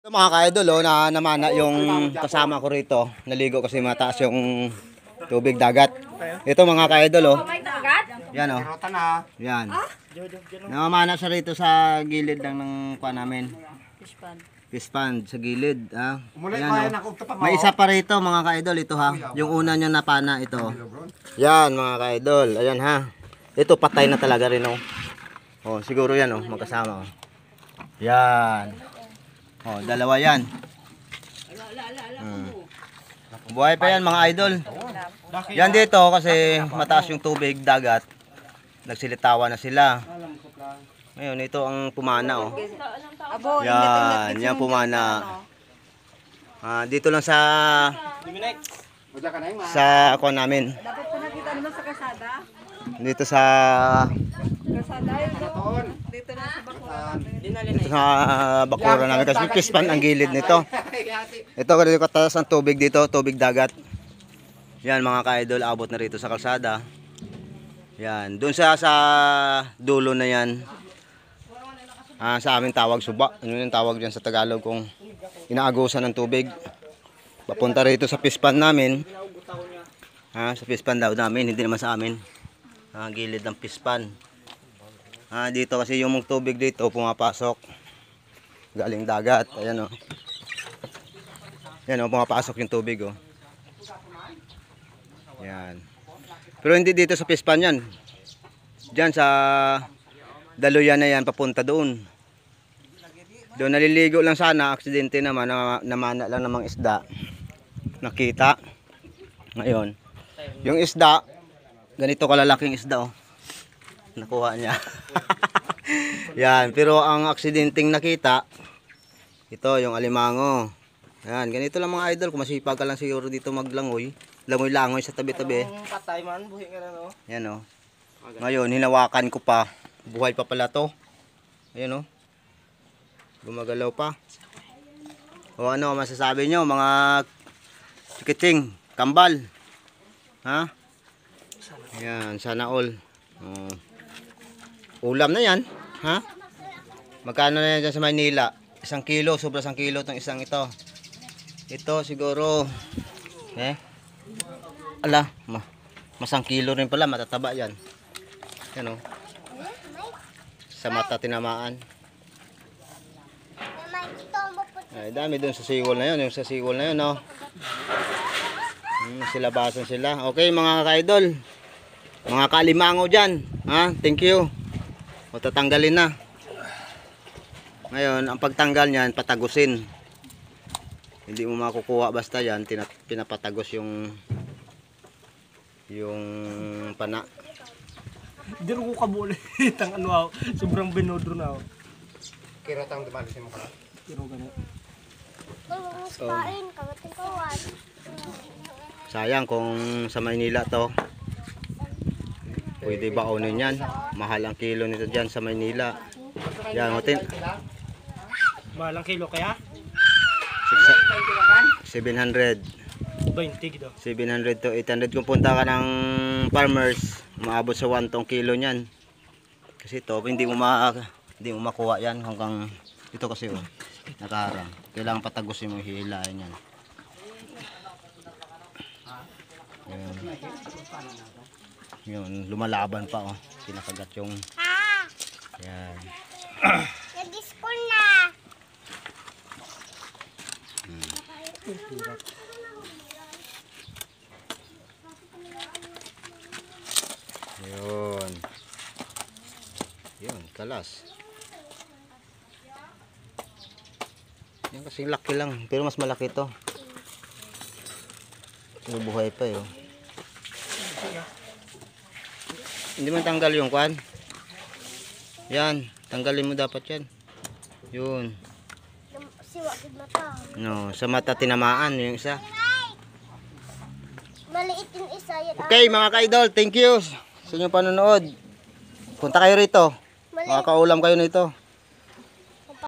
Ito mga ka-idol, na namana yung kasama ko rito. Naligo kasi mataas yung tubig dagat. Ito mga ka-idol, yan yan. Namamana siya rito sa gilid lang ng kuha namin. Fish pond sa gilid. Yan, may isa pa rito mga ka-idol, ito ha. Yung una niya napana ito. Yan mga ka-idol, ayan ha. Ito patay na talaga rin siguro yan magkasama. Yan. Dalawa yan. Buhay pa yan mga idol. Yan dito kasi mataas yung tubig dagat. Nagsilitawan na sila. Ngayon ito ang pumana Yan, yan pumana. Dito lang sa ako namin. Dapat po nakita naman sa kasada. Dito sa Kasada dito na sa bakura namin. Dito sa bakura namin kasi fish pond ang gilid nito. Ito kasi kataas ang tubig dito, tubig dagat. Yan mga ka-idol, abot na rito sa kalsada. Yan, doon sa dulo na yan. Sa aming tawag suba. Ano yung tawag diyan sa Tagalog kung inaagusan ng tubig. Papunta rito sa fish pond namin. Sa fish pond daw namin, hindi naman sa amin. Gilid ng fish pond. Dito kasi yung tubig dito pumapasok galing dagat. Ayan Yan pumapasok yung tubig Yan. Pero hindi dito sa fish pond yan. Diyan sa daluyan na yan papunta doon. Doon naliligo lang sana, aksidente naman, namana lang namang isda. Nakita. Ngayon, yung isda, ganito kalalaking isda nakuha niya. Yan, pero ang aksidenteng nakita, ito yung alimango. Yan, ganito lang mga idol, kung masipag ka lang siguro dito maglangoy. Langoy-langoy sa tabi-tabi. Patay man, buhay ka na Yan Ngayon, hinawakan ko pa. Buhay pa pala to. Ayan gumagalaw pa. Ano masasabi nyo mga chikiting, kambal? Ayan, sana all. Ulam na yan, Magkano na yan dyan sa Maynila? 1 kilo, sobra 1 kilo itong isang ito. Ito siguro, mas 1 kilo rin pala, matataba yan. Yan sa mata tinamaan. Ay, dami dun sa siwol na yun, yung sa siwol na yun, silabasan sila. Okay mga ka-idol, mga kalimango dyan, thank you. Tatanggalin na. Ngayon, ang pagtanggal niyan, patagusin. Hindi mo makukuha basta yan, pinapatagos yung pana. Hindi ko kabuli. Sobrang binodro na Kira tang dumalisin mo ka. Kiro ganun. Sayang kung sa Maynila to. Pwede baonin yan. Mahal ang kilo nito dyan sa Maynila. Yan, Mahal ang kilo kaya? 700. 20 gitu. 700 to 800 kung punta ka ng farmers, maabot sa 1 tong kilo niyan. Kasi ito, hindi mo makuha yan hanggang ito kasi nakaharang. Kailangan patagusin mo, hihilain yan. Yun, lumalaban pa kinakagat yung yan. Nag-school na. Yun, kalas. Yan kasing laki lang, pero mas malaki ito. Bubuhay pa Hindi man tanggal yung kwan. Yan, tanggalin mo dapat yan. Yun. Sa mata tinamaan yung isa. Maliit yung isa yan. Okay mga ka-idol, thank you sa inyong panonood. Punta kayo rito. Makakaulam kayo nito.